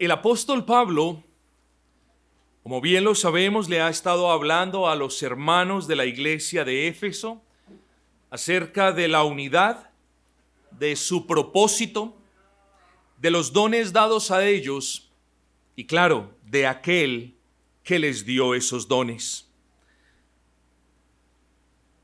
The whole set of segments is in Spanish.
El apóstol Pablo, como bien lo sabemos, le ha estado hablando a los hermanos de la iglesia de Éfeso acerca de la unidad, de su propósito, de los dones dados a ellos y, claro, de aquel que les dio esos dones.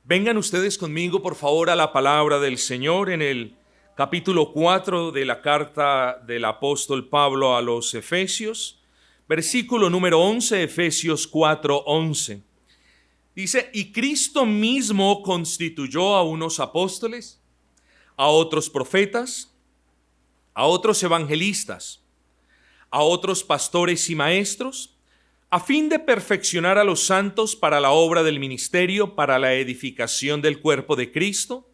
Vengan ustedes conmigo, por favor, a la palabra del Señor en el capítulo 4 de la carta del apóstol Pablo a los Efesios, versículo número 11, Efesios 4:11. Dice: y Cristo mismo constituyó a unos apóstoles, a otros profetas, a otros evangelistas, a otros pastores y maestros, a fin de perfeccionar a los santos para la obra del ministerio, para la edificación del cuerpo de Cristo,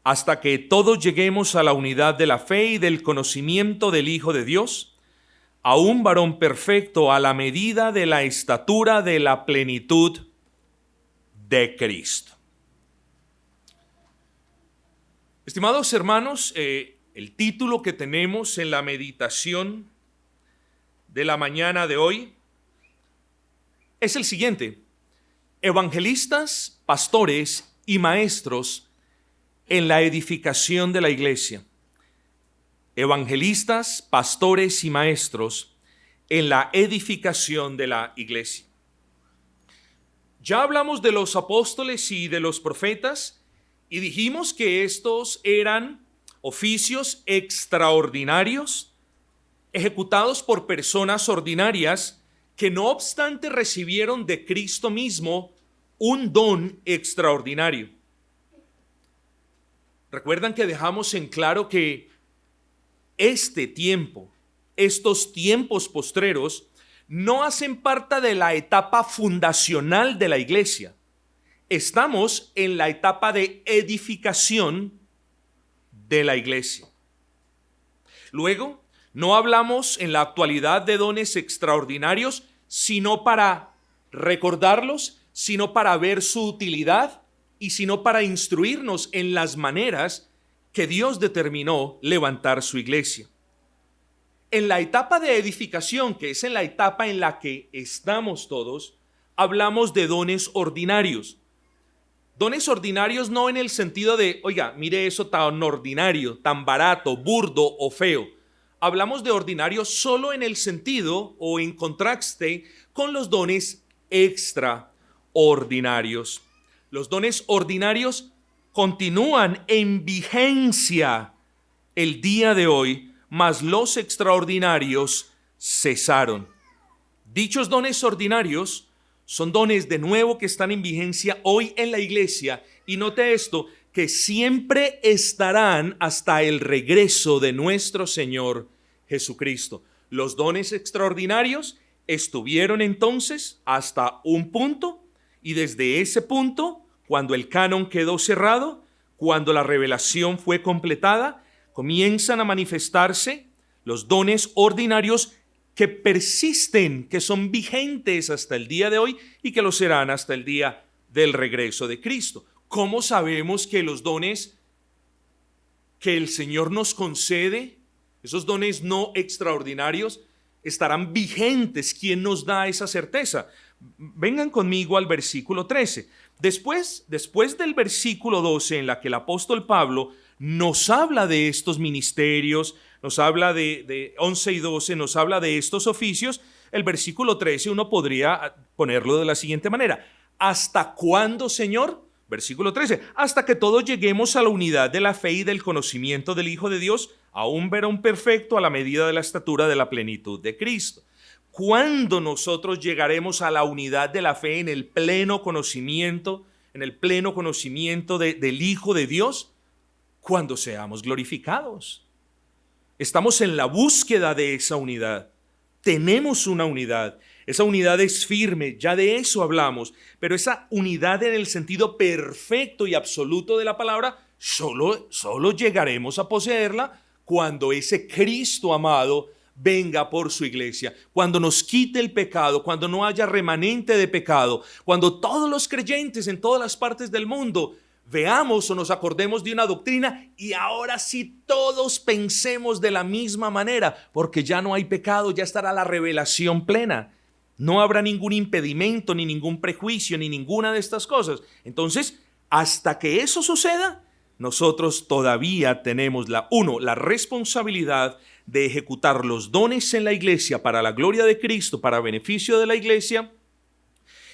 hasta que todos lleguemos a la unidad de la fe y del conocimiento del Hijo de Dios, a un varón perfecto a la medida de la estatura de la plenitud de Cristo. Estimados hermanos, el título que tenemos en la meditación de la mañana de hoy es el siguiente: evangelistas, pastores y maestros en la edificación de la iglesia. Evangelistas, pastores y maestros en la edificación de la iglesia. Ya hablamos de los apóstoles y de los profetas y dijimos que estos eran oficios extraordinarios ejecutados por personas ordinarias que no obstante recibieron de Cristo mismo un don extraordinario. Recuerdan que dejamos en claro que este tiempo, estos tiempos postreros, no hacen parte de la etapa fundacional de la iglesia. Estamos en la etapa de edificación de la iglesia. Luego, no hablamos en la actualidad de dones extraordinarios, sino para recordarlos, sino para ver su utilidad y sino para instruirnos en las maneras que Dios determinó levantar su iglesia. En la etapa de edificación, que es en la etapa en la que estamos todos, hablamos de dones ordinarios. Dones ordinarios no en el sentido de, oiga, mire eso tan ordinario, tan barato, burdo o feo. Hablamos de ordinarios solo en el sentido o en contraste con los dones extraordinarios. Los dones ordinarios continúan en vigencia el día de hoy, mas los extraordinarios cesaron. Dichos dones ordinarios son dones de nuevo que están en vigencia hoy en la iglesia, y note esto, que siempre estarán hasta el regreso de nuestro Señor Jesucristo. Los dones extraordinarios estuvieron entonces hasta un punto, y desde ese punto, cuando el canon quedó cerrado, cuando la revelación fue completada, comienzan a manifestarse los dones ordinarios que persisten, que son vigentes hasta el día de hoy y que lo serán hasta el día del regreso de Cristo. ¿Cómo sabemos que los dones que el Señor nos concede, esos dones no extraordinarios, estarán vigentes? ¿Quién nos da esa certeza? Vengan conmigo al versículo 13. Después del versículo 12, en la que el apóstol Pablo nos habla de estos ministerios, nos habla de 11 y 12, nos habla de estos oficios, el versículo 13 uno podría ponerlo de la siguiente manera: ¿hasta cuándo, Señor? Versículo 13, hasta que todos lleguemos a la unidad de la fe y del conocimiento del Hijo de Dios, a un varón perfecto a la medida de la estatura de la plenitud de Cristo. ¿Cuándo nosotros llegaremos a la unidad de la fe en el pleno conocimiento, del Hijo de Dios? Cuando seamos glorificados. Estamos en la búsqueda de esa unidad. Tenemos una unidad. Esa unidad es firme, ya de eso hablamos, pero esa unidad en el sentido perfecto y absoluto de la palabra, solo llegaremos a poseerla cuando ese Cristo amado venga por su iglesia, cuando nos quite el pecado, cuando no haya remanente de pecado, cuando todos los creyentes en todas las partes del mundo veamos o nos acordemos de una doctrina y ahora sí todos pensemos de la misma manera, porque ya no hay pecado, ya estará la revelación plena. No habrá ningún impedimento, ni ningún prejuicio, ni ninguna de estas cosas. Entonces, hasta que eso suceda, nosotros todavía tenemos la responsabilidad de ejecutar los dones en la iglesia para la gloria de Cristo, para beneficio de la iglesia,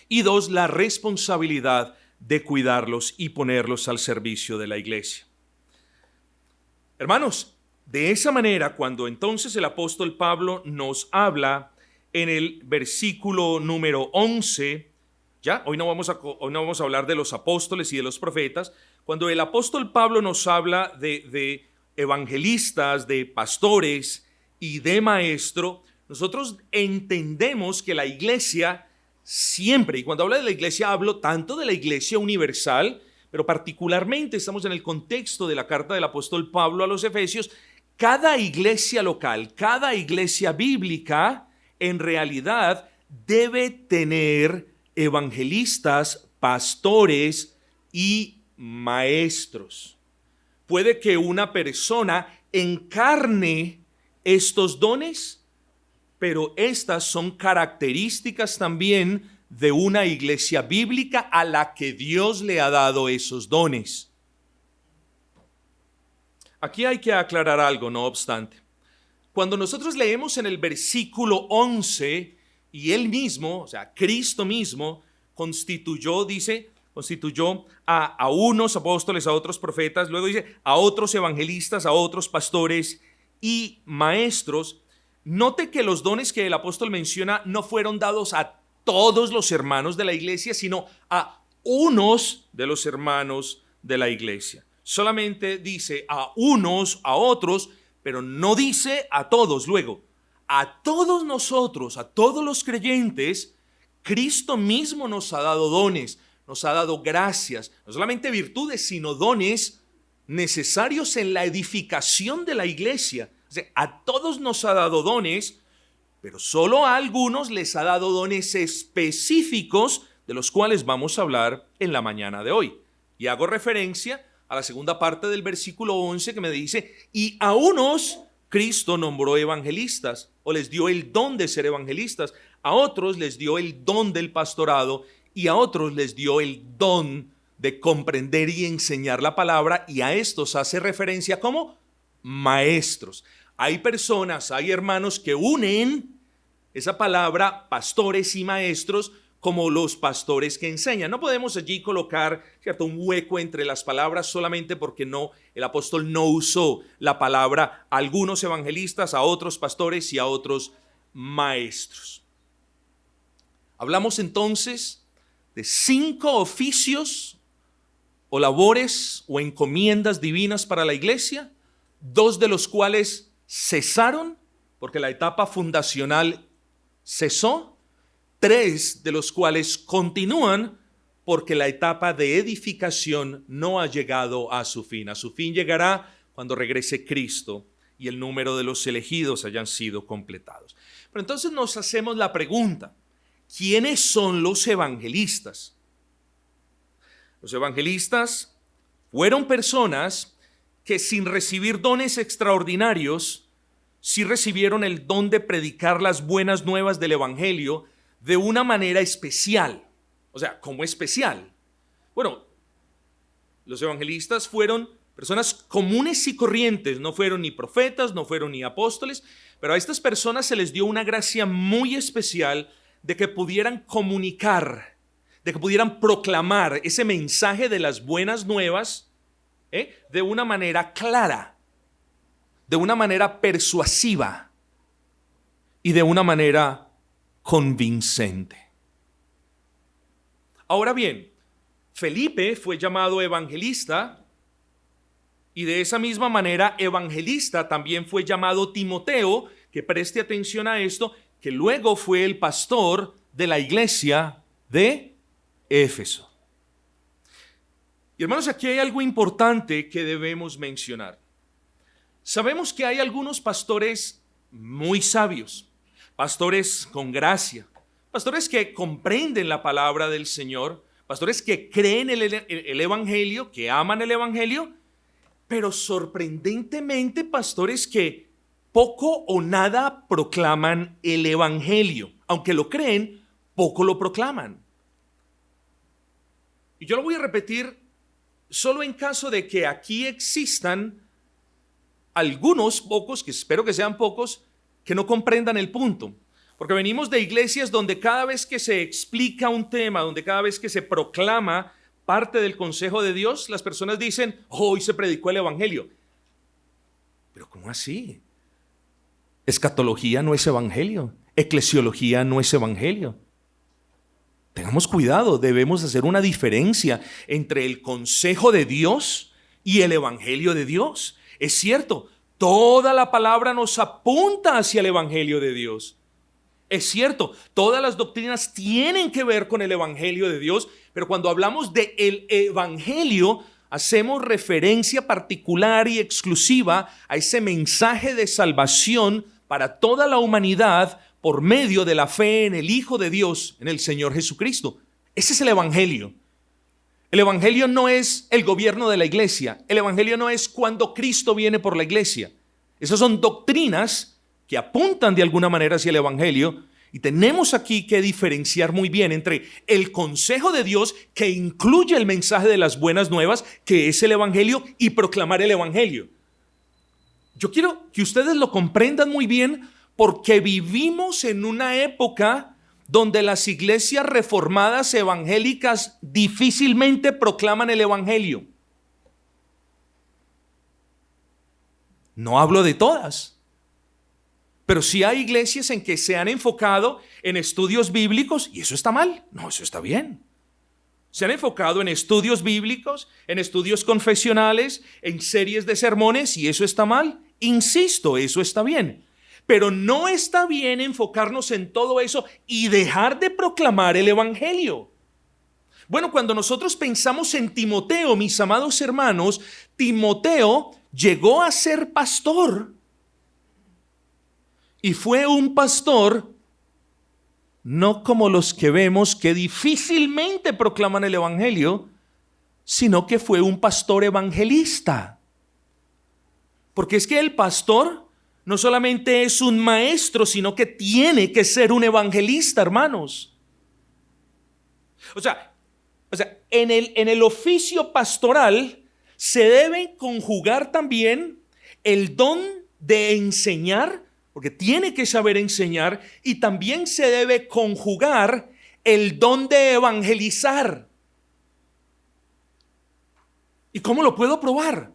y dos, la responsabilidad de cuidarlos y ponerlos al servicio de la iglesia. Hermanos, de esa manera, cuando entonces el apóstol Pablo nos habla en el versículo número 11, ya, hoy no vamos a hablar de los apóstoles y de los profetas. Cuando el apóstol Pablo nos habla de evangelistas, de pastores y de maestro, nosotros entendemos que la iglesia siempre, y cuando hablo de la iglesia hablo tanto de la iglesia universal, pero particularmente estamos en el contexto de la carta del apóstol Pablo a los Efesios, cada iglesia local, cada iglesia bíblica, en realidad debe tener evangelistas, pastores y maestros. Puede que una persona encarne estos dones, pero estas son características también de una iglesia bíblica a la que Dios le ha dado esos dones. Aquí hay que aclarar algo, no obstante. Cuando nosotros leemos en el versículo 11, y él mismo, o sea, Cristo mismo, constituyó a unos apóstoles, a otros profetas, luego dice a otros evangelistas, a otros pastores y maestros. Note que los dones que el apóstol menciona no fueron dados a todos los hermanos de la iglesia, sino a unos de los hermanos de la iglesia. Solamente dice a unos, a otros, pero no dice a todos. Luego, a todos nosotros, a todos los creyentes, Cristo mismo nos ha dado dones, nos ha dado gracias, no solamente virtudes, sino dones necesarios en la edificación de la iglesia. O sea, a todos nos ha dado dones, pero solo a algunos les ha dado dones específicos, de los cuales vamos a hablar en la mañana de hoy. Y hago referencia a la segunda parte del versículo 11 que me dice, y a unos Cristo nombró evangelistas, o les dio el don de ser evangelistas, a otros les dio el don del pastorado, y a otros les dio el don de comprender y enseñar la palabra, y a estos hace referencia como maestros. Hay personas, hay hermanos que unen esa palabra pastores y maestros como los pastores que enseñan. No podemos allí colocar, ¿cierto?, un hueco entre las palabras solamente porque el apóstol no usó la palabra a algunos evangelistas, a otros pastores y a otros maestros. Hablamos entonces de 5 oficios o labores o encomiendas divinas para la iglesia, 2 de los cuales cesaron porque la etapa fundacional cesó, 3 de los cuales continúan porque la etapa de edificación no ha llegado a su fin. A su fin llegará cuando regrese Cristo y el número de los elegidos hayan sido completados. Pero entonces nos hacemos la pregunta, ¿quiénes son los evangelistas? Los evangelistas fueron personas que sin recibir dones extraordinarios, sí recibieron el don de predicar las buenas nuevas del evangelio de una manera especial. O sea, ¿cómo especial? Bueno, los evangelistas fueron personas comunes y corrientes, no fueron ni profetas, no fueron ni apóstoles, pero a estas personas se les dio una gracia muy especial de que pudieran comunicar, de que pudieran proclamar ese mensaje de las buenas nuevas de una manera clara, de una manera persuasiva y de una manera convincente. Ahora bien, Felipe fue llamado evangelista y de esa misma manera evangelista también fue llamado Timoteo, que preste atención a esto, que luego fue el pastor de la iglesia de Éfeso. Y hermanos, aquí hay algo importante que debemos mencionar. Sabemos que hay algunos pastores muy sabios, pastores con gracia, pastores que comprenden la palabra del Señor, pastores que creen el Evangelio, que aman el Evangelio, pero sorprendentemente pastores que poco o nada proclaman el Evangelio. Aunque lo creen, poco lo proclaman. Y yo lo voy a repetir solo en caso de que aquí existan algunos pocos, que espero que sean pocos, que no comprendan el punto. Porque venimos de iglesias donde cada vez que se explica un tema, donde cada vez que se proclama parte del consejo de Dios, las personas dicen, hoy se predicó el Evangelio. Pero ¿cómo así? Escatología no es Evangelio. Eclesiología no es Evangelio. Tengamos cuidado, debemos hacer una diferencia entre el consejo de Dios y el Evangelio de Dios. Es cierto, toda la palabra nos apunta hacia el Evangelio de Dios. Es cierto, todas las doctrinas tienen que ver con el Evangelio de Dios, pero cuando hablamos de el Evangelio, hacemos referencia particular y exclusiva a ese mensaje de salvación para toda la humanidad por medio de la fe en el Hijo de Dios, en el Señor Jesucristo. Ese es el Evangelio. El Evangelio no es el gobierno de la iglesia. El Evangelio no es cuando Cristo viene por la iglesia. Esas son doctrinas que apuntan de alguna manera hacia el Evangelio, y tenemos aquí que diferenciar muy bien entre el consejo de Dios, que incluye el mensaje de las buenas nuevas, que es el Evangelio, y proclamar el Evangelio. Yo quiero que ustedes lo comprendan muy bien, porque vivimos en una época donde las iglesias reformadas evangélicas difícilmente proclaman el Evangelio. No hablo de todas, pero sí hay iglesias en que se han enfocado en estudios bíblicos, y eso está mal. No, eso está bien. Se han enfocado en estudios bíblicos, en estudios confesionales, en series de sermones, y eso está mal. Insisto, eso está bien. Pero no está bien enfocarnos en todo eso y dejar de proclamar el Evangelio. Bueno, cuando nosotros pensamos en Timoteo, mis amados hermanos, Timoteo llegó a ser pastor. Y fue un pastor no como los que vemos que difícilmente proclaman el Evangelio, sino que fue un pastor evangelista. Porque es que el pastor no solamente es un maestro, sino que tiene que ser un evangelista, hermanos. O sea, en el oficio pastoral se debe conjugar también el don de enseñar, porque tiene que saber enseñar, y también se debe conjugar el don de evangelizar. ¿Y cómo lo puedo probar?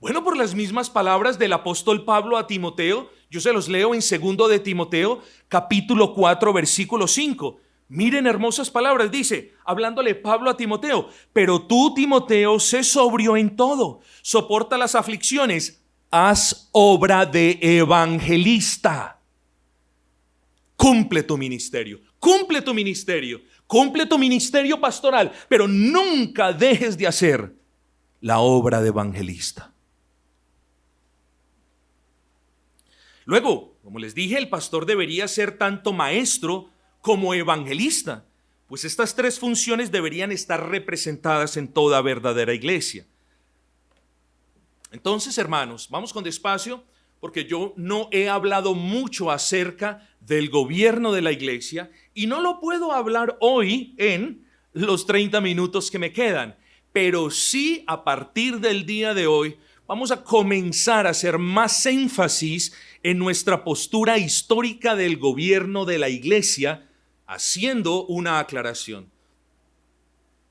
Bueno, por las mismas palabras del apóstol Pablo a Timoteo. Yo se los leo en 2 de Timoteo, capítulo 4, versículo 5. Miren, hermosas palabras, dice, hablándole Pablo a Timoteo: pero tú, Timoteo, sé sobrio en todo, soporta las aflicciones, haz obra de evangelista. Cumple tu ministerio, cumple tu ministerio, cumple tu ministerio pastoral, pero nunca dejes de hacer la obra de evangelista. Luego, como les dije, el pastor debería ser tanto maestro como evangelista, pues estas tres funciones deberían estar representadas en toda verdadera iglesia. Entonces, hermanos, vamos con despacio, porque yo no he hablado mucho acerca del gobierno de la iglesia y no lo puedo hablar hoy en los 30 minutos que me quedan, pero sí a partir del día de hoy vamos a comenzar a hacer más énfasis en nuestra postura histórica del gobierno de la iglesia, haciendo una aclaración.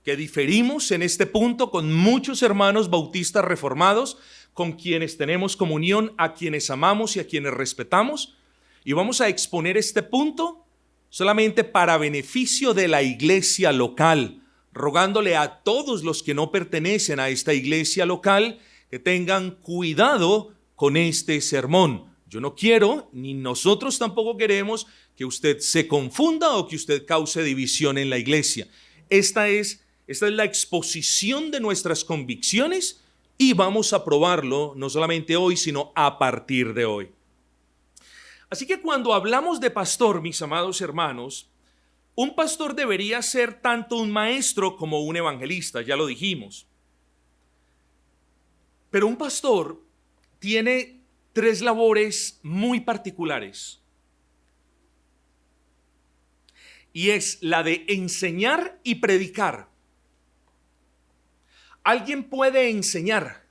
Que diferimos en este punto con muchos hermanos bautistas reformados, con quienes tenemos comunión, a quienes amamos y a quienes respetamos, y vamos a exponer este punto solamente para beneficio de la iglesia local, rogándole a todos los que no pertenecen a esta iglesia local que tengan cuidado con este sermón. Yo no quiero, ni nosotros tampoco queremos, que usted se confunda o que usted cause división en la iglesia. Esta es la exposición de nuestras convicciones y vamos a probarlo no solamente hoy, sino a partir de hoy. Así que cuando hablamos de pastor, mis amados hermanos, Un pastor debería ser tanto un maestro como un evangelista, ya lo dijimos. Pero un pastor tiene tres labores muy particulares. Y es la de enseñar y predicar. Alguien puede enseñar,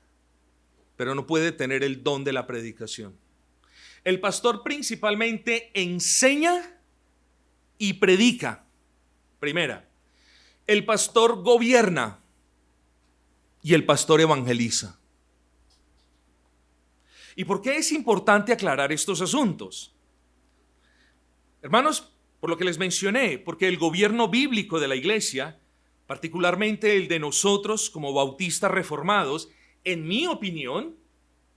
pero no puede tener el don de la predicación. El pastor principalmente enseña y predica. Primera, el pastor gobierna y el pastor evangeliza. ¿Y por qué es importante aclarar estos asuntos? Hermanos, por lo que les mencioné, porque el gobierno bíblico de la iglesia, particularmente el de nosotros como bautistas reformados, en mi opinión,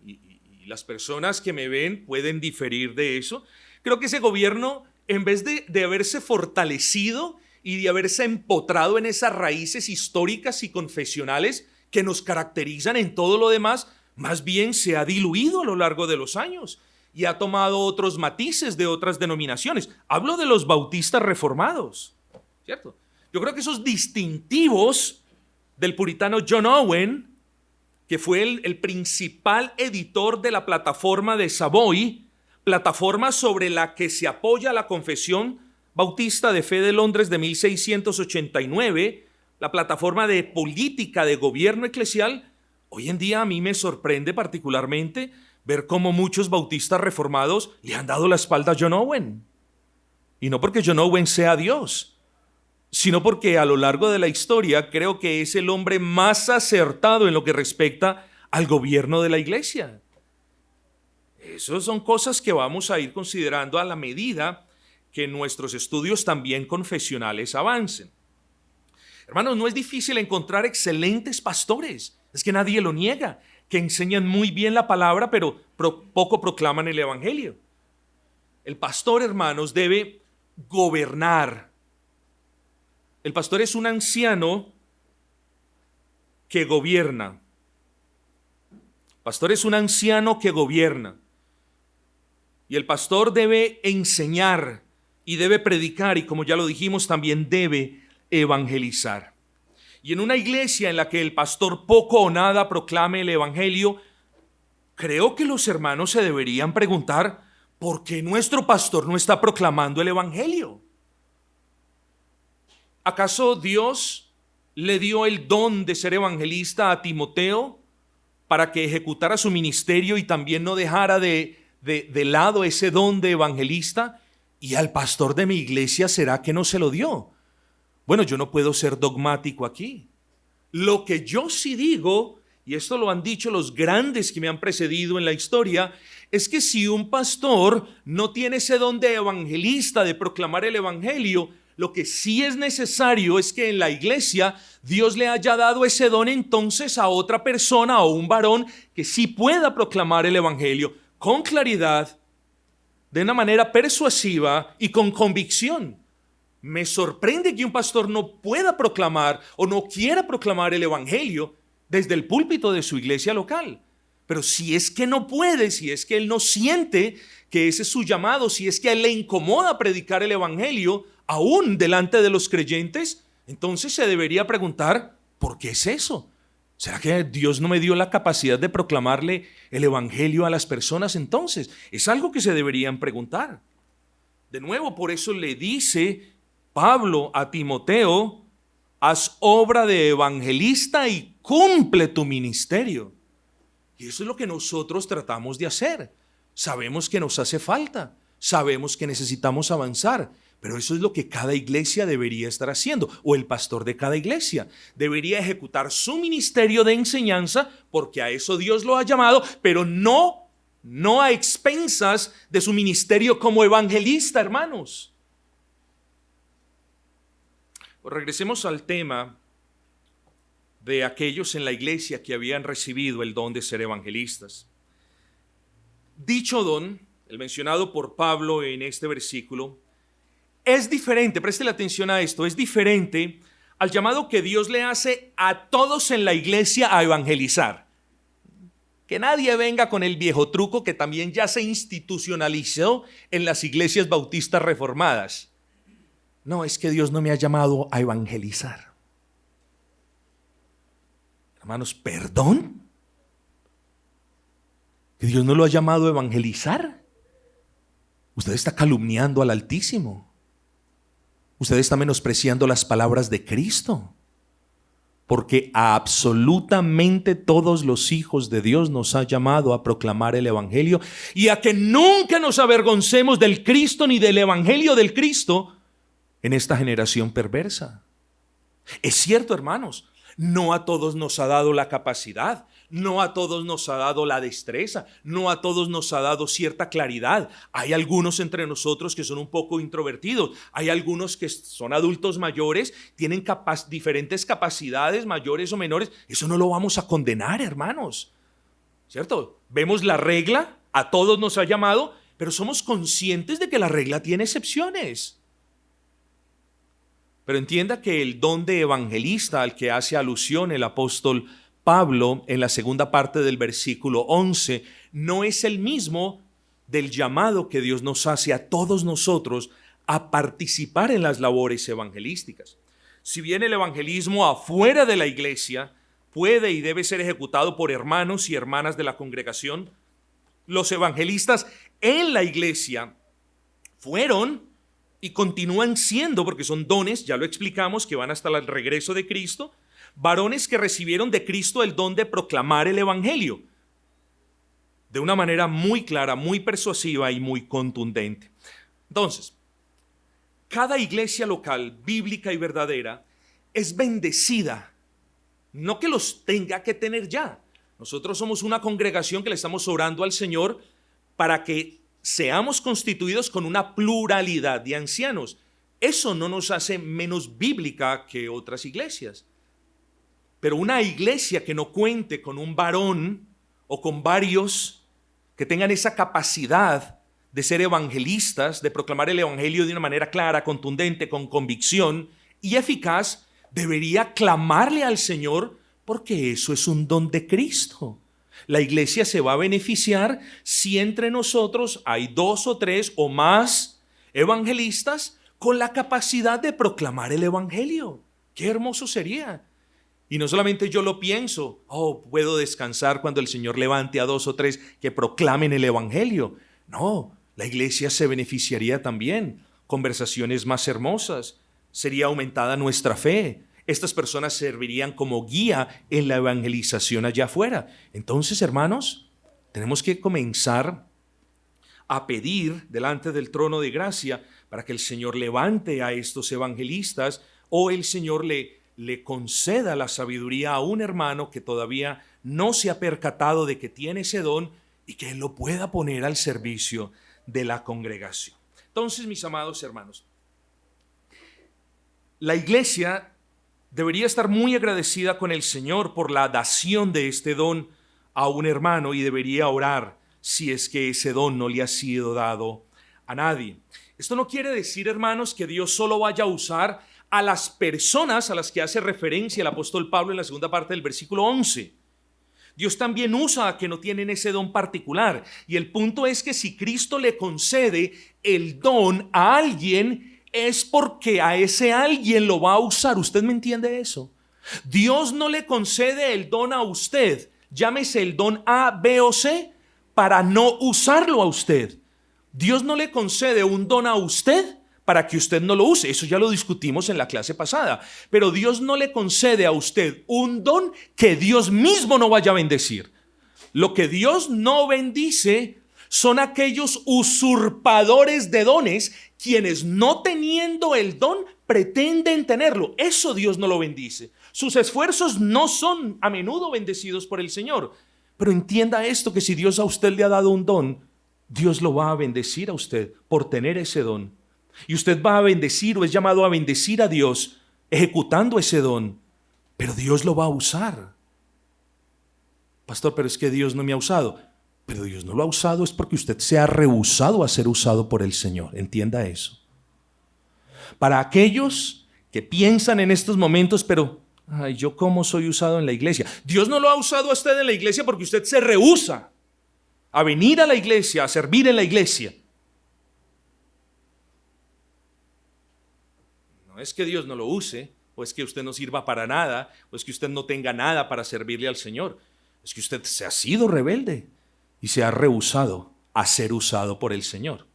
y las personas que me ven pueden diferir de eso, creo que ese gobierno, en vez de haberse fortalecido y de haberse empotrado en esas raíces históricas y confesionales que nos caracterizan en todo lo demás, más bien se ha diluido a lo largo de los años y ha tomado otros matices de otras denominaciones. Hablo de los bautistas reformados, ¿cierto? Yo creo que esos distintivos del puritano John Owen, que fue el principal editor de la plataforma de Savoy, plataforma sobre la que se apoya la Confesión Bautista de Fe de Londres de 1689, la plataforma de política de gobierno eclesial. Hoy en día a mí me sorprende particularmente ver cómo muchos bautistas reformados le han dado la espalda a John Owen. Y no porque John Owen sea Dios, sino porque a lo largo de la historia creo que es el hombre más acertado en lo que respecta al gobierno de la iglesia. Esas son cosas que vamos a ir considerando a la medida que nuestros estudios también confesionales avancen. Hermanos, no es difícil encontrar excelentes pastores, es que nadie lo niega, que enseñan muy bien la palabra, pero poco proclaman el evangelio. El pastor, hermanos, debe gobernar. El pastor es un anciano que gobierna. El pastor es un anciano que gobierna. Y el pastor debe enseñar y debe predicar, y como ya lo dijimos, también debe evangelizar. Y en una iglesia en la que el pastor poco o nada proclame el evangelio, creo que los hermanos se deberían preguntar, ¿por qué nuestro pastor no está proclamando el evangelio? ¿Acaso Dios le dio el don de ser evangelista a Timoteo para que ejecutara su ministerio y también no dejara de lado ese don de evangelista? ¿Y al pastor de mi iglesia será que no se lo dio? Bueno, yo no puedo ser dogmático aquí. Lo que yo sí digo, y esto lo han dicho los grandes que me han precedido en la historia, es que si un pastor no tiene ese don de evangelista, de proclamar el evangelio, lo que sí es necesario es que en la iglesia Dios le haya dado ese don entonces a otra persona o un varón que sí pueda proclamar el evangelio con claridad, de una manera persuasiva y con convicción. Me sorprende que un pastor no pueda proclamar o no quiera proclamar el evangelio desde el púlpito de su iglesia local. Pero si es que no puede, si es que él no siente que ese es su llamado, si es que a él le incomoda predicar el evangelio aún delante de los creyentes, entonces se debería preguntar, ¿por qué es eso? ¿Será que Dios no me dio la capacidad de proclamarle el evangelio a las personas entonces? Es algo que se deberían preguntar. De nuevo, por eso le dice Pablo a Timoteo, haz obra de evangelista y cumple tu ministerio. Y eso es lo que nosotros tratamos de hacer. Sabemos que nos hace falta, sabemos que necesitamos avanzar, pero eso es lo que cada iglesia debería estar haciendo, o el pastor de cada iglesia debería ejecutar su ministerio de enseñanza, porque a eso Dios lo ha llamado, pero no a expensas de su ministerio como evangelista, hermanos. Regresemos al tema de aquellos en la iglesia que habían recibido el don de ser evangelistas. Dicho don, el mencionado por Pablo en este versículo, es diferente, préstele atención a esto, es diferente al llamado que Dios le hace a todos en la iglesia a evangelizar. Que nadie venga con el viejo truco que también ya se institucionalizó en las iglesias bautistas reformadas. No, es que Dios no me ha llamado a evangelizar. Hermanos, ¿perdón? ¿Que Dios no lo ha llamado a evangelizar? Usted está calumniando al Altísimo. Usted está menospreciando las palabras de Cristo. Porque a absolutamente todos los hijos de Dios nos ha llamado a proclamar el Evangelio y a que nunca nos avergoncemos del Cristo ni del Evangelio del Cristo en esta generación perversa. Es cierto, hermanos, no a todos nos ha dado la capacidad, no a todos nos ha dado la destreza, no a todos nos ha dado cierta claridad. Hay algunos entre nosotros que son un poco introvertidos, hay algunos que son adultos mayores, tienen diferentes capacidades mayores o menores. Eso no lo vamos a condenar, hermanos, ¿cierto? Vemos la regla, a todos nos ha llamado, pero somos conscientes de que la regla tiene excepciones. Pero entienda que el don de evangelista al que hace alusión el apóstol Pablo en la segunda parte del versículo 11 no es el mismo del llamado que Dios nos hace a todos nosotros a participar en las labores evangelísticas. Si bien el evangelismo afuera de la iglesia puede y debe ser ejecutado por hermanos y hermanas de la congregación, los evangelistas en la iglesia fueron y continúan siendo, porque son dones, ya lo explicamos, que van hasta el regreso de Cristo, varones que recibieron de Cristo el don de proclamar el evangelio de una manera muy clara, muy persuasiva y muy contundente. Entonces, cada iglesia local, bíblica y verdadera, es bendecida, no que los tenga que tener ya. Nosotros somos una congregación que le estamos orando al Señor para que seamos constituidos con una pluralidad de ancianos. Eso no nos hace menos bíblica que otras iglesias. Pero una iglesia que no cuente con un varón o con varios que tengan esa capacidad de ser evangelistas, de proclamar el evangelio de una manera clara, contundente, con convicción y eficaz, debería clamarle al Señor, porque eso es un don de Cristo. La iglesia se va a beneficiar si entre nosotros hay 2 o 3 o más evangelistas con la capacidad de proclamar el evangelio. ¡Qué hermoso sería! Y no solamente yo lo pienso, puedo descansar cuando el Señor levante a 2 o 3 que proclamen el evangelio. No, la iglesia se beneficiaría también. Conversaciones más hermosas, sería aumentada nuestra fe. Estas personas servirían como guía en la evangelización allá afuera. Entonces, hermanos, tenemos que comenzar a pedir delante del trono de gracia para que el Señor levante a estos evangelistas o el Señor le conceda la sabiduría a un hermano que todavía no se ha percatado de que tiene ese don y que Él lo pueda poner al servicio de la congregación. Entonces, mis amados hermanos, la iglesia debería estar muy agradecida con el Señor por la dación de este don a un hermano y debería orar si es que ese don no le ha sido dado a nadie. Esto no quiere decir, hermanos, que Dios solo vaya a usar a las personas a las que hace referencia el apóstol Pablo en la segunda parte del versículo 11. Dios también usa a que no tienen ese don particular. Y el punto es que si Cristo le concede el don a alguien, es porque a ese alguien lo va a usar. ¿Usted me entiende eso? Dios no le concede el don a usted, llámese el don A, B o C, para no usarlo a usted. Dios no le concede un don a usted para que usted no lo use. Eso ya lo discutimos en la clase pasada. Pero Dios no le concede a usted un don que Dios mismo no vaya a bendecir. Lo que Dios no bendice son aquellos usurpadores de dones, quienes no teniendo el don pretenden tenerlo. Eso Dios no lo bendice. Sus esfuerzos no son a menudo bendecidos por el Señor. Pero entienda esto, que si Dios a usted le ha dado un don, Dios lo va a bendecir a usted por tener ese don. Y usted va a bendecir o es llamado a bendecir a Dios ejecutando ese don. Pero Dios lo va a usar. Pastor, pero es que Dios no me ha usado. Pero Dios no lo ha usado es porque usted se ha rehusado a ser usado por el Señor. Entienda eso. Para aquellos que piensan en estos momentos, pero ¿yo cómo soy usado en la iglesia? Dios no lo ha usado a usted en la iglesia porque usted se rehúsa a venir a la iglesia, a servir en la iglesia. No es que Dios no lo use, o es que usted no sirva para nada, o es que usted no tenga nada para servirle al Señor. Es que usted se ha sido rebelde y se ha rehusado a ser usado por el Señor.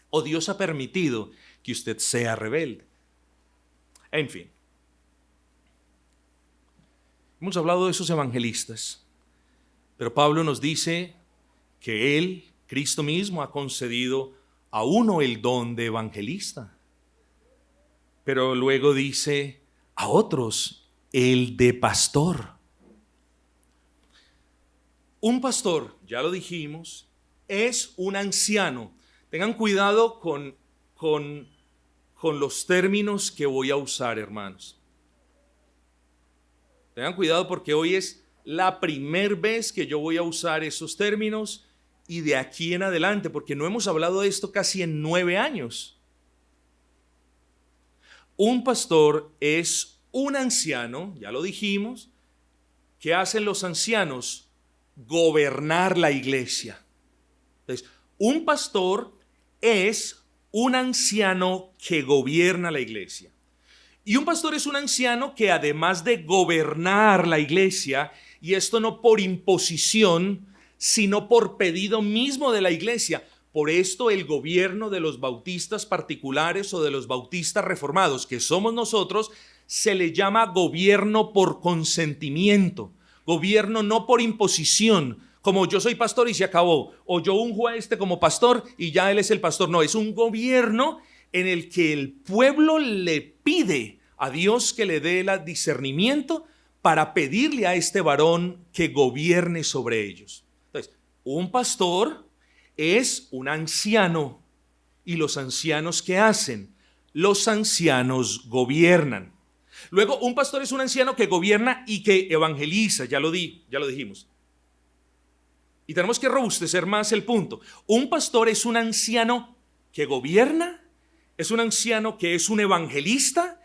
O Dios ha permitido que usted sea rebelde. En fin. Hemos hablado de esos evangelistas, pero Pablo nos dice que Él, Cristo mismo, ha concedido a uno el don de evangelista. Pero luego dice a otros el de pastor. Un pastor, ya lo dijimos, es un anciano. Tengan cuidado con los términos que voy a usar, hermanos. Tengan cuidado porque hoy es la primera vez que yo voy a usar esos términos y de aquí en adelante, porque no hemos hablado de esto casi en 9 años. Un pastor es un anciano, ya lo dijimos. ¿Qué hacen los ancianos? Gobernar la iglesia. Entonces, un pastor es un anciano que gobierna la iglesia. Y un pastor es un anciano que además de gobernar la iglesia, y esto no por imposición, sino por pedido mismo de la iglesia. Por esto el gobierno de los bautistas particulares o de los bautistas reformados, que somos nosotros, se le llama gobierno por consentimiento. Gobierno no por imposición, como yo soy pastor y se acabó, o yo unjo a este como pastor y ya él es el pastor. No, es un gobierno en el que el pueblo le pide a Dios que le dé el discernimiento para pedirle a este varón que gobierne sobre ellos. Entonces, un pastor es un anciano. ¿Y los ancianos qué hacen? Los ancianos gobiernan. Luego, un pastor es un anciano que gobierna y que evangeliza, ya lo dijimos. Y tenemos que robustecer más el punto. Un pastor es un anciano que gobierna, es un anciano que es un evangelista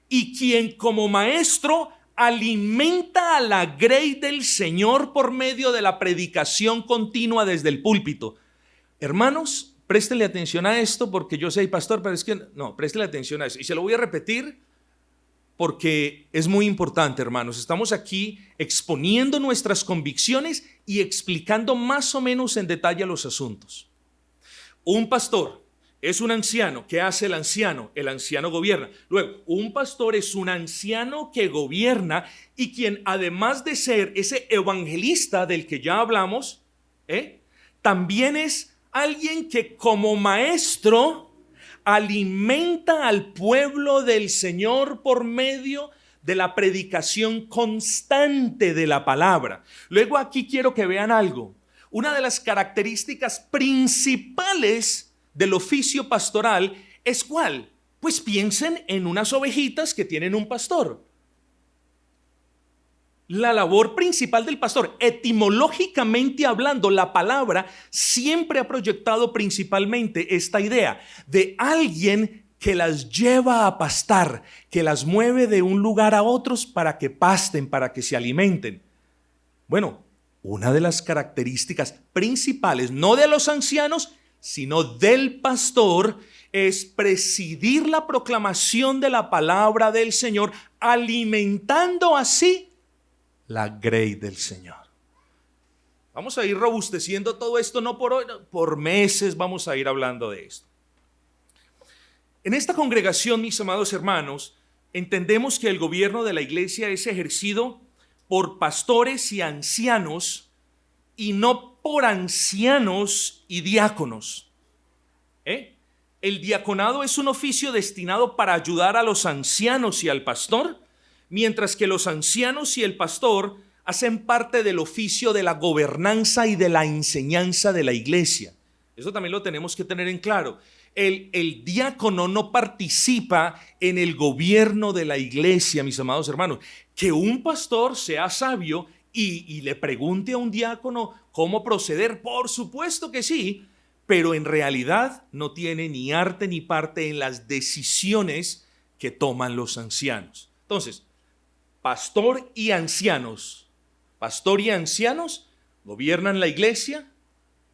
y quien como maestro alimenta a la grey del Señor por medio de la predicación continua desde el púlpito. Hermanos, préstenle atención a esto porque yo soy pastor, pero es que no, préstenle atención a eso. Y se lo voy a repetir porque es muy importante, hermanos. Estamos aquí exponiendo nuestras convicciones y explicando más o menos en detalle los asuntos. Un pastor es un anciano. ¿Qué hace el anciano? El anciano gobierna. Luego, un pastor es un anciano que gobierna y quien además de ser ese evangelista del que ya hablamos, también es alguien que como maestro alimenta al pueblo del Señor por medio de la predicación constante de la palabra. Luego aquí quiero que vean algo. Una de las características principales del oficio pastoral es ¿cuál? Pues piensen en unas ovejitas que tienen un pastor. La labor principal del pastor, etimológicamente hablando, la palabra siempre ha proyectado principalmente esta idea de alguien que las lleva a pastar, que las mueve de un lugar a otros para que pasten, para que se alimenten. Bueno, una de las características principales, no de los ancianos, sino del pastor, es presidir la proclamación de la palabra del Señor, alimentando así la grey del Señor. Vamos a ir robusteciendo todo esto, no por hoy, por meses vamos a ir hablando de esto. En esta congregación, mis amados hermanos, entendemos que el gobierno de la iglesia es ejercido por pastores y ancianos y no por ancianos y diáconos. El diaconado es un oficio destinado para ayudar a los ancianos y al pastor, mientras que los ancianos y el pastor hacen parte del oficio de la gobernanza y de la enseñanza de la iglesia. Eso también lo tenemos que tener en claro. El diácono no participa en el gobierno de la iglesia, mis amados hermanos. Que un pastor sea sabio y le pregunte a un diácono cómo proceder, por supuesto que sí, pero en realidad no tiene ni arte ni parte en las decisiones que toman los ancianos. Entonces, pastor y ancianos gobiernan la iglesia,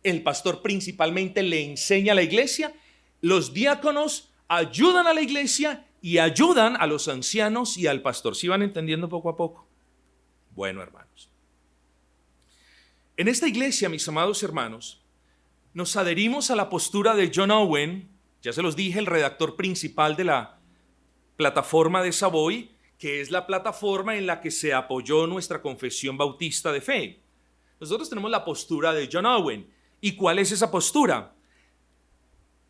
el pastor principalmente le enseña a la iglesia, los diáconos ayudan a la iglesia y ayudan a los ancianos y al pastor. ¿Sí van entendiendo poco a poco? Bueno, hermanos. En esta iglesia, mis amados hermanos, nos adherimos a la postura de John Owen, ya se los dije, el redactor principal de la plataforma de Savoy, que es la plataforma en la que se apoyó nuestra confesión bautista de fe. Nosotros tenemos la postura de John Owen. ¿Y cuál es esa postura?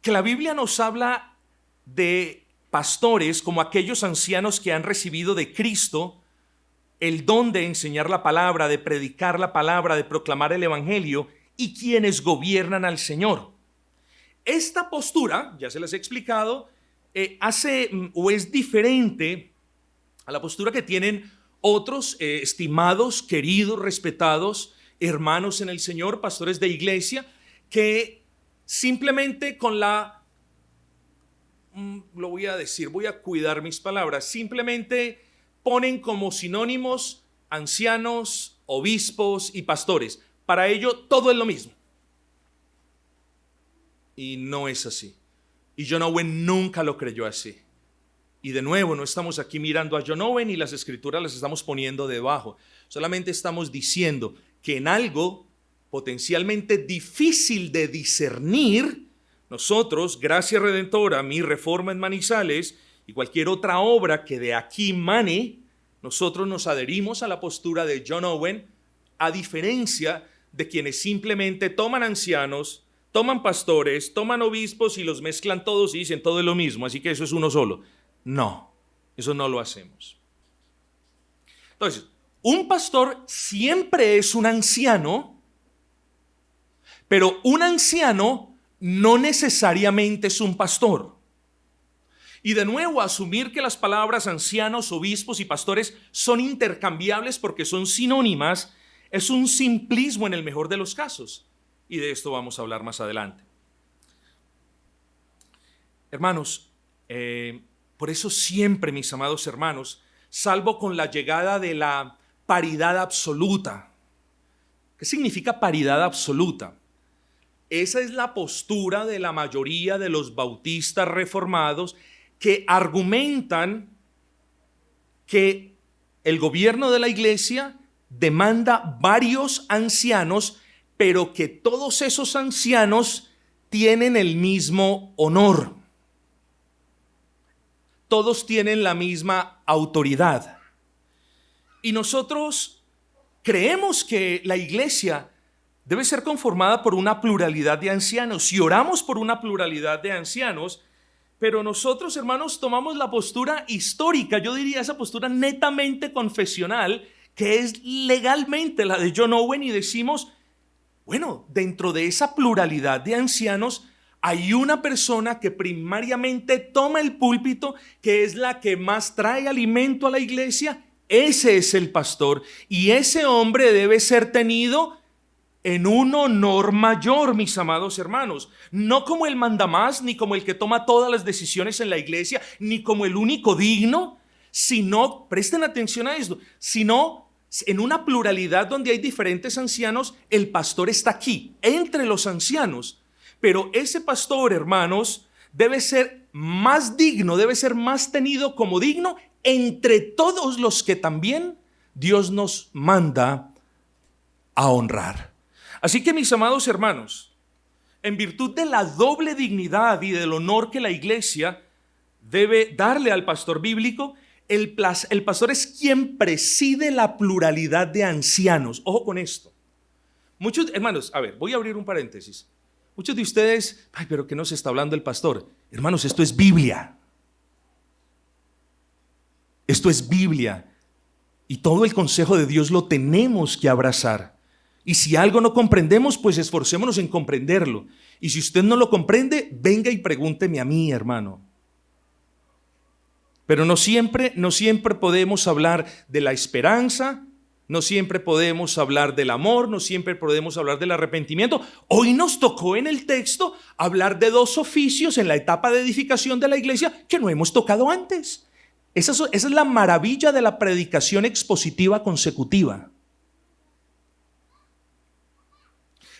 Que la Biblia nos habla de pastores como aquellos ancianos que han recibido de Cristo el don de enseñar la palabra, de predicar la palabra, de proclamar el evangelio, y quienes gobiernan al Señor. Esta postura, ya se las he explicado, es diferente a la postura que tienen otros estimados, queridos, respetados hermanos en el Señor, pastores de iglesia, que simplemente con lo voy a decir, voy a cuidar mis palabras, simplemente ponen como sinónimos ancianos, obispos y pastores. Para ello todo es lo mismo. Y no es así. Y John Owen nunca lo creyó así. Y de nuevo, no estamos aquí mirando a John Owen y las escrituras las estamos poniendo debajo. Solamente estamos diciendo que en algo potencialmente difícil de discernir, nosotros, Gracia Redentora, Mi Reforma en Manizales y cualquier otra obra que de aquí mane, nosotros nos adherimos a la postura de John Owen, a diferencia de quienes simplemente toman ancianos, toman pastores, toman obispos y los mezclan todos y dicen todo es lo mismo, así que eso es uno solo. No, eso no lo hacemos. Entonces, un pastor siempre es un anciano, pero un anciano no necesariamente es un pastor. Y de nuevo, asumir que las palabras ancianos, obispos y pastores son intercambiables porque son sinónimas es un simplismo en el mejor de los casos. Y de esto vamos a hablar más adelante. Hermanos, por eso siempre, mis amados hermanos, salvo con la llegada de la paridad absoluta. ¿Qué significa paridad absoluta? Esa es la postura de la mayoría de los bautistas reformados que argumentan que el gobierno de la iglesia demanda varios ancianos, pero que todos esos ancianos tienen el mismo honor. Todos tienen la misma autoridad. Y nosotros creemos que la iglesia debe ser conformada por una pluralidad de ancianos y oramos por una pluralidad de ancianos, pero nosotros, hermanos, tomamos la postura histórica, yo diría esa postura netamente confesional, que es legalmente la de John Owen, y decimos, bueno, dentro de esa pluralidad de ancianos hay una persona que primariamente toma el púlpito, que es la que más trae alimento a la iglesia. Ese es el pastor, y ese hombre debe ser tenido en un honor mayor, mis amados hermanos, no como el mandamás, ni como el que toma todas las decisiones en la iglesia, ni como el único digno, sino, presten atención a esto, sino en una pluralidad donde hay diferentes ancianos, el pastor está aquí, entre los ancianos. Pero ese pastor, hermanos, debe ser más digno, debe ser más tenido como digno entre todos los que también Dios nos manda a honrar. Así que, mis amados hermanos, en virtud de la doble dignidad y del honor que la iglesia debe darle al pastor bíblico, el pastor es quien preside la pluralidad de ancianos. Ojo con esto. Muchos, hermanos, a ver, voy a abrir un paréntesis. Muchos de ustedes, ay, pero ¿qué nos está hablando el pastor? Hermanos, esto es Biblia. Esto es Biblia. Y todo el consejo de Dios lo tenemos que abrazar. Y si algo no comprendemos, pues esforcémonos en comprenderlo. Y si usted no lo comprende, venga y pregúnteme a mí, hermano. Pero no siempre podemos hablar de la esperanza, no siempre podemos hablar del amor, no siempre podemos hablar del arrepentimiento. Hoy nos tocó en el texto hablar de dos oficios en la etapa de edificación de la iglesia que no hemos tocado antes. Esa es la maravilla de la predicación expositiva consecutiva.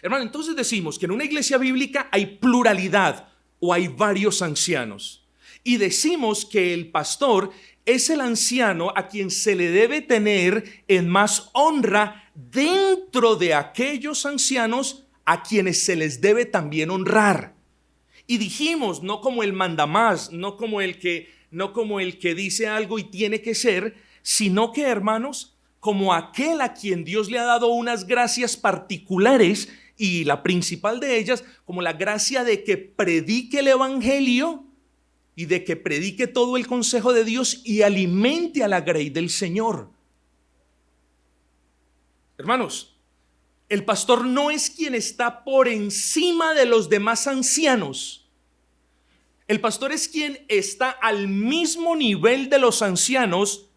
Hermano, entonces decimos que en una iglesia bíblica hay pluralidad o hay varios ancianos. y decimos que el pastor es el anciano a quien se le debe tener en más honra dentro de aquellos ancianos a quienes se les debe también honrar. Y dijimos, no como el mandamás, no como el que dice algo y tiene que ser, sino que, hermanos, como aquel a quien Dios le ha dado unas gracias particulares, y la principal de ellas, como la gracia de que predique el evangelio y de que predique todo el consejo de Dios y alimente a la grey del Señor. Hermanos, el pastor no es quien está por encima de los demás ancianos. El pastor es quien está al mismo nivel de los ancianos,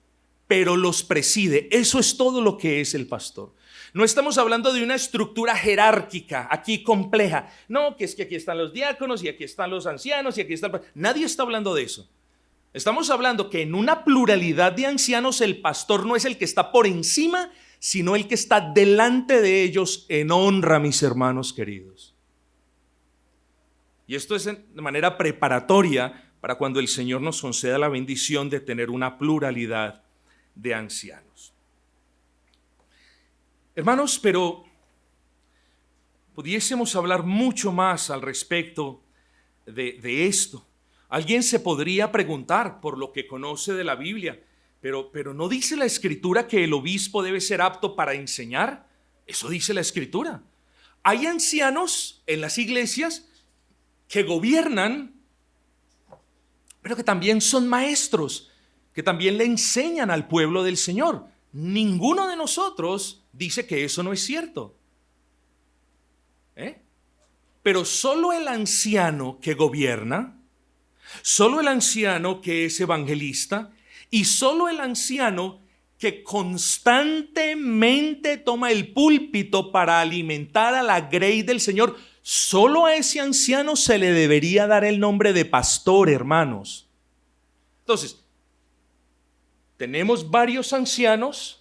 pero los preside. Eso es todo lo que es el pastor. No estamos hablando de una estructura jerárquica aquí compleja. No, que es que aquí están los diáconos y aquí están los ancianos y aquí están... Nadie está hablando de eso. Estamos hablando que en una pluralidad de ancianos el pastor no es el que está por encima, sino el que está delante de ellos en honra, mis hermanos queridos. Y esto es de manera preparatoria para cuando el Señor nos conceda la bendición de tener una pluralidad de ancianos. Hermanos, pero pudiésemos hablar mucho más al respecto de esto. Alguien se podría preguntar por lo que conoce de la Biblia, pero ¿no dice la Escritura que el obispo debe ser apto para enseñar? Eso dice la Escritura. Hay ancianos en las iglesias que gobiernan, pero que también son maestros, que también le enseñan al pueblo del Señor. Ninguno de nosotros dice que eso no es cierto. Pero solo el anciano que gobierna, solo el anciano que es evangelista y solo el anciano que constantemente toma el púlpito para alimentar a la grey del Señor, solo a ese anciano se le debería dar el nombre de pastor, hermanos. Entonces, tenemos varios ancianos,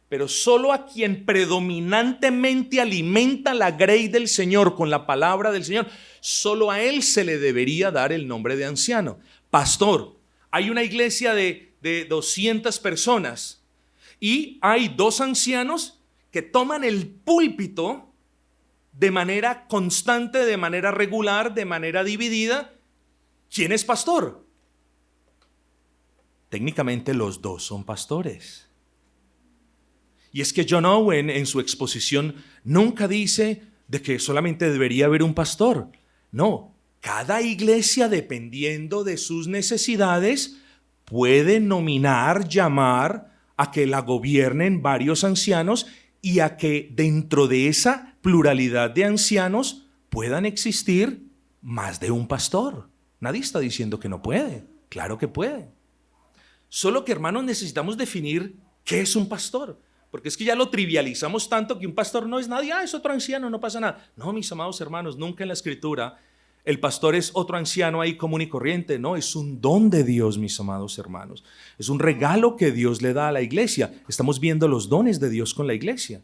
pero solo a quien predominantemente alimenta la grey del Señor con la palabra del Señor, solo a él se le debería dar el nombre de anciano. Pastor, hay una iglesia de 200 personas y hay 2 ancianos que toman el púlpito de manera constante, de manera regular, de manera dividida. ¿Quién es pastor? Técnicamente los 2 son pastores. Y es que John Owen en su exposición nunca dice de que solamente debería haber un pastor. No, cada iglesia, dependiendo de sus necesidades, puede nominar, llamar a que la gobiernen varios ancianos y a que dentro de esa pluralidad de ancianos puedan existir más de un pastor. Nadie está diciendo que no puede. Claro que puede. Solo que, hermanos, necesitamos definir qué es un pastor. Porque es que ya lo trivializamos tanto que un pastor no es nadie. Es otro anciano, no pasa nada. No, mis amados hermanos, nunca en la Escritura el pastor es otro anciano ahí común y corriente. No, es un don de Dios, mis amados hermanos. Es un regalo que Dios le da a la iglesia. Estamos viendo los dones de Dios con la iglesia.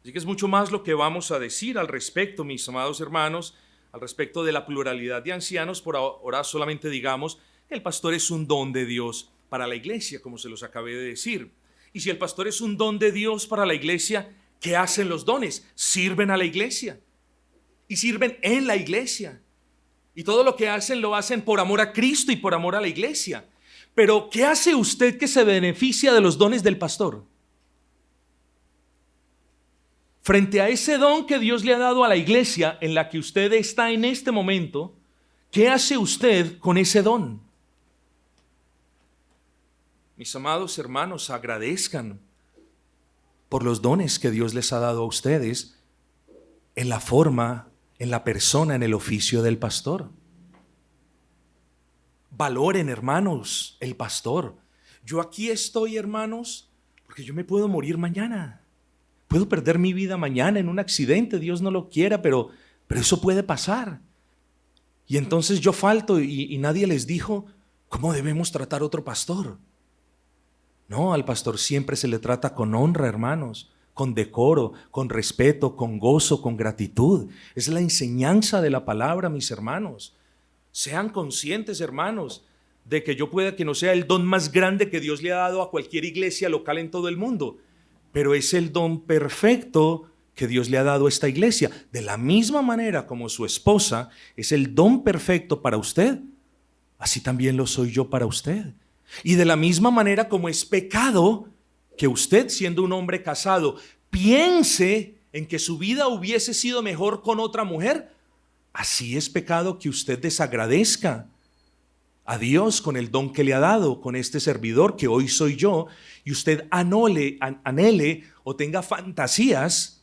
Así que es mucho más lo que vamos a decir al respecto, mis amados hermanos, al respecto de la pluralidad de ancianos. Por ahora solamente digamos que el pastor es un don de Dios para la iglesia, como se los acabé de decir. Y si el pastor es un don de Dios para la iglesia, ¿qué hacen los dones? Sirven a la iglesia. Y sirven en la iglesia. Y todo lo que hacen lo hacen por amor a Cristo y por amor a la iglesia. Pero ¿qué hace usted que se beneficia de los dones del pastor? Frente a ese don que Dios le ha dado a la iglesia en la que usted está en este momento, ¿qué hace usted con ese don? Mis amados hermanos, agradezcan por los dones que Dios les ha dado a ustedes en la forma, en la persona, en el oficio del pastor. Valoren, hermanos, el pastor. Yo aquí estoy, hermanos, porque yo me puedo morir mañana. Puedo perder mi vida mañana en un accidente, Dios no lo quiera, pero eso puede pasar. Y entonces yo falto y nadie les dijo cómo debemos tratar a otro pastor. No, al pastor siempre se le trata con honra, hermanos, con decoro, con respeto, con gozo, con gratitud. Es la enseñanza de la palabra, mis hermanos. Sean conscientes, hermanos, de que yo pueda que no sea el don más grande que Dios le ha dado a cualquier iglesia local en todo el mundo, pero es el don perfecto que Dios le ha dado a esta iglesia. De la misma manera como su esposa es el don perfecto para usted, así también lo soy yo para usted. Y de la misma manera como es pecado que usted, siendo un hombre casado, piense en que su vida hubiese sido mejor con otra mujer, así es pecado que usted desagradezca a Dios con el don que le ha dado, con este servidor que hoy soy yo, y usted anhele o tenga fantasías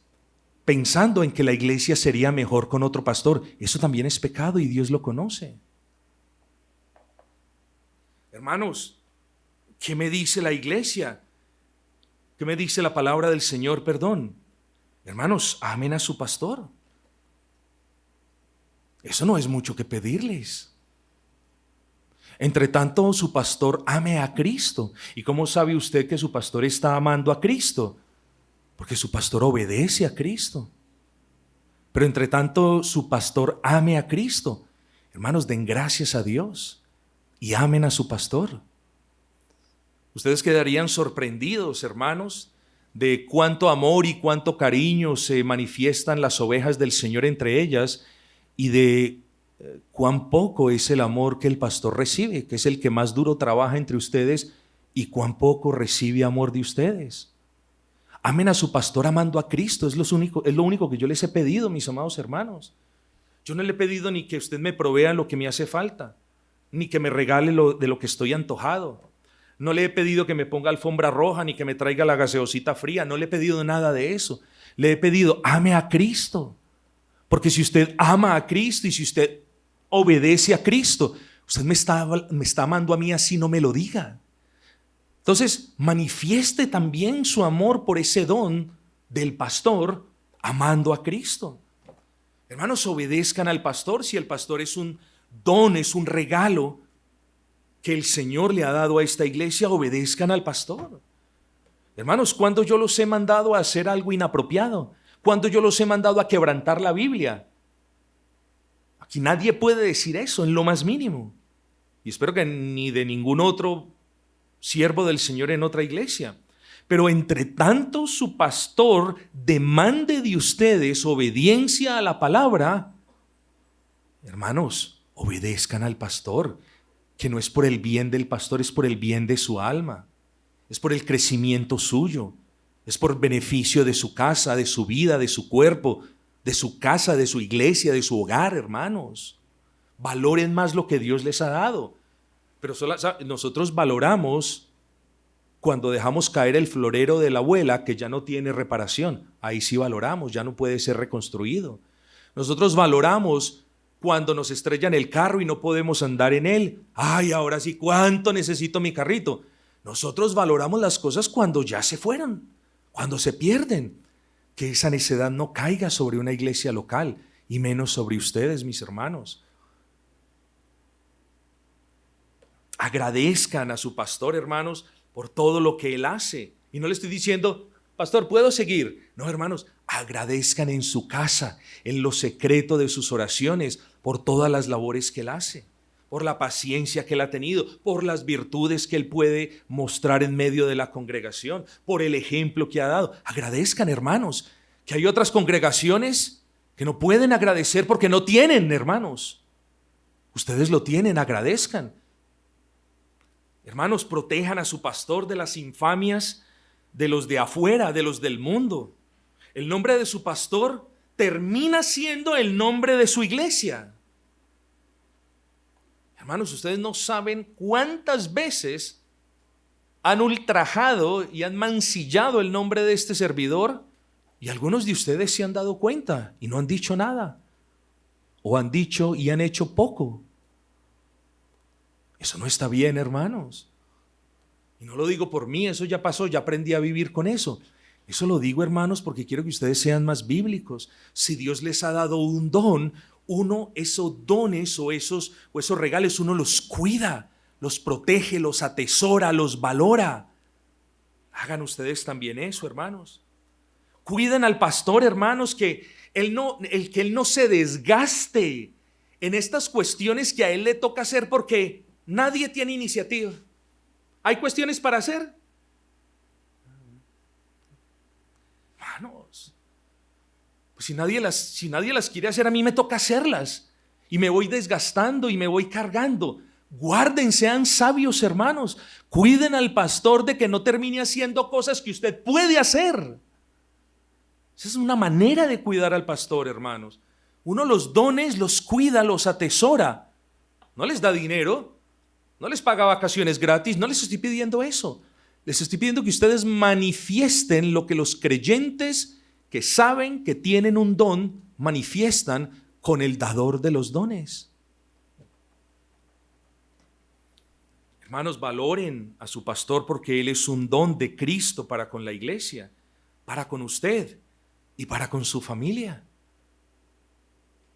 pensando en que la iglesia sería mejor con otro pastor. Eso también es pecado y Dios lo conoce. Hermanos, ¿qué me dice la iglesia? ¿Qué me dice la palabra del Señor? Perdón. Hermanos, amen a su pastor. Eso no es mucho que pedirles. Entre tanto, su pastor ame a Cristo. ¿Y cómo sabe usted que su pastor está amando a Cristo? Porque su pastor obedece a Cristo. Pero entre tanto, su pastor ame a Cristo. Hermanos, den gracias a Dios y amen a su pastor. Ustedes quedarían sorprendidos, hermanos, de cuánto amor y cuánto cariño se manifiestan las ovejas del Señor entre ellas, y de cuán poco es el amor que el pastor recibe, que es el que más duro trabaja entre ustedes, y cuán poco recibe amor de ustedes. Amen a su pastor amando a Cristo, es lo único que yo les he pedido, mis amados hermanos. Yo no le he pedido ni que usted me provea lo que me hace falta, ni que me regale de lo que estoy antojado. No le he pedido que me ponga alfombra roja, ni que me traiga la gaseosita fría, no le he pedido nada de eso. Le he pedido, ame a Cristo. Porque si usted ama a Cristo y si usted obedece a Cristo, usted me está amando a mí así no me lo diga. Entonces, manifieste también su amor por ese don del pastor, amando a Cristo. Hermanos, obedezcan al pastor. Si el pastor es un don, es un regalo que el Señor le ha dado a esta iglesia, obedezcan al pastor. Hermanos, ¿cuándo yo los he mandado a hacer algo inapropiado? ¿Cuándo yo los he mandado a quebrantar la Biblia? Aquí nadie puede decir eso en lo más mínimo. Y espero que ni de ningún otro siervo del Señor en otra iglesia. Pero entre tanto su pastor demande de ustedes obediencia a la palabra, hermanos, obedezcan al pastor, que no es por el bien del pastor, es por el bien de su alma, es por el crecimiento suyo, es por beneficio de su casa, de su vida, de su cuerpo, de su casa, de su iglesia, de su hogar, hermanos. Valoren más lo que Dios les ha dado. Pero nosotros valoramos cuando dejamos caer el florero de la abuela que ya no tiene reparación. Ahí sí valoramos, ya no puede ser reconstruido. Nosotros valoramos cuando nos estrellan el carro y no podemos andar en él. Ay, ahora sí, ¿cuánto necesito mi carrito? Nosotros valoramos las cosas cuando ya se fueron, cuando se pierden. Que esa necedad no caiga sobre una iglesia local y menos sobre ustedes, mis hermanos. Agradezcan a su pastor, hermanos, por todo lo que él hace. Y no le estoy diciendo, pastor, ¿puedo seguir? No, hermanos, agradezcan en su casa, en lo secreto de sus oraciones, por todas las labores que él hace, por la paciencia que él ha tenido, por las virtudes que él puede mostrar en medio de la congregación, por el ejemplo que ha dado. Agradezcan, hermanos, que hay otras congregaciones que no pueden agradecer porque no tienen, hermanos. Ustedes lo tienen, agradezcan. Hermanos, protejan a su pastor de las infamias de los de afuera, de los del mundo. El nombre de su pastor termina siendo el nombre de su iglesia. Hermanos, ustedes no saben cuántas veces han ultrajado y han mancillado el nombre de este servidor, y algunos de ustedes se han dado cuenta y no han dicho nada, o han dicho y han hecho poco. Eso no está bien, hermanos. Y no lo digo por mí, eso ya pasó, ya aprendí a vivir con eso. Eso lo digo, hermanos, porque quiero que ustedes sean más bíblicos. Si Dios les ha dado un don, uno esos dones o esos regalos, uno los cuida, los protege, los atesora, los valora. Hagan ustedes también eso, hermanos. Cuiden al pastor, hermanos, que él no se desgaste en estas cuestiones que a él le toca hacer porque nadie tiene iniciativa. ¿Hay cuestiones para hacer? Hermanos, pues si nadie las quiere hacer, a mí me toca hacerlas. Y me voy desgastando y me voy cargando. Guarden, sean sabios, hermanos. Cuiden al pastor de que no termine haciendo cosas que usted puede hacer. Esa es una manera de cuidar al pastor, hermanos. Uno los dones los cuida, los atesora. No les da dinero, no les paga vacaciones gratis, no les estoy pidiendo eso. Les estoy pidiendo que ustedes manifiesten lo que los creyentes que saben que tienen un don manifiestan con el dador de los dones. Hermanos, valoren a su pastor porque él es un don de Cristo para con la iglesia, para con usted y para con su familia.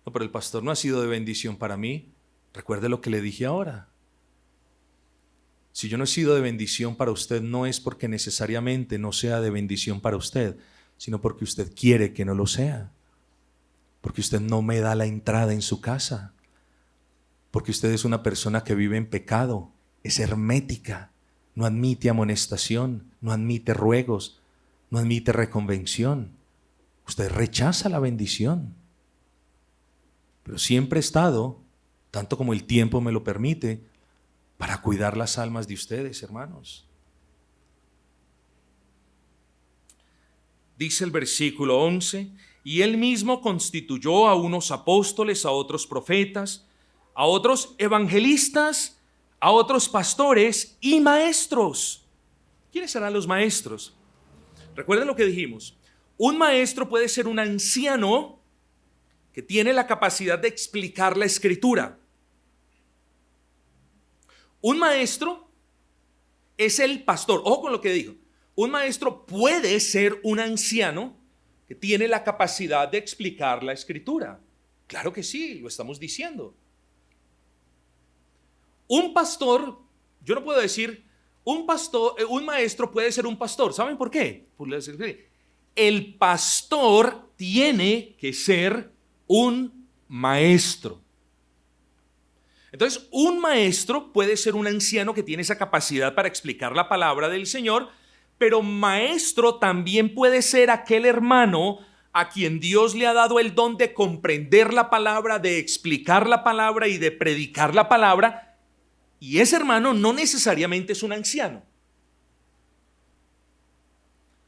No, pero el pastor no ha sido de bendición para mí. Recuerde lo que le dije ahora. Si yo no he sido de bendición para usted, no es porque necesariamente no sea de bendición para usted, sino porque usted quiere que no lo sea. Porque usted no me da la entrada en su casa. Porque usted es una persona que vive en pecado, es hermética, no admite amonestación, no admite ruegos, no admite reconvención. Usted rechaza la bendición. Pero siempre he estado, tanto como el tiempo me lo permite, para cuidar las almas de ustedes, hermanos. Dice el versículo 11, y él mismo constituyó a unos apóstoles, a otros profetas, a otros evangelistas, a otros pastores y maestros. ¿Quiénes serán los maestros? Recuerden lo que dijimos. Un maestro puede ser un anciano que tiene la capacidad de explicar la escritura. Un maestro es el pastor. Ojo con lo que digo. Un maestro puede ser un anciano que tiene la capacidad de explicar la escritura. Claro que sí, lo estamos diciendo. Un pastor, yo no puedo decir, un maestro puede ser un pastor. ¿Saben por qué? El pastor tiene que ser un maestro. Entonces, un maestro puede ser un anciano que tiene esa capacidad para explicar la palabra del Señor, pero maestro también puede ser aquel hermano a quien Dios le ha dado el don de comprender la palabra, de explicar la palabra y de predicar la palabra. Y ese hermano no necesariamente es un anciano.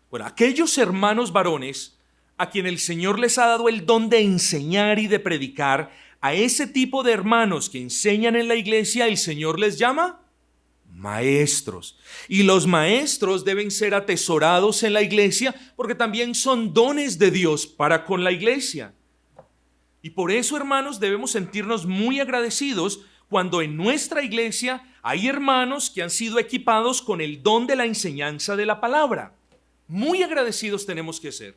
Bueno, aquellos hermanos varones a quien el Señor les ha dado el don de enseñar y de predicar, a ese tipo de hermanos que enseñan en la iglesia, el Señor les llama maestros. Y los maestros deben ser atesorados en la iglesia porque también son dones de Dios para con la iglesia. Y por eso, hermanos, debemos sentirnos muy agradecidos cuando en nuestra iglesia hay hermanos que han sido equipados con el don de la enseñanza de la palabra. Muy agradecidos tenemos que ser.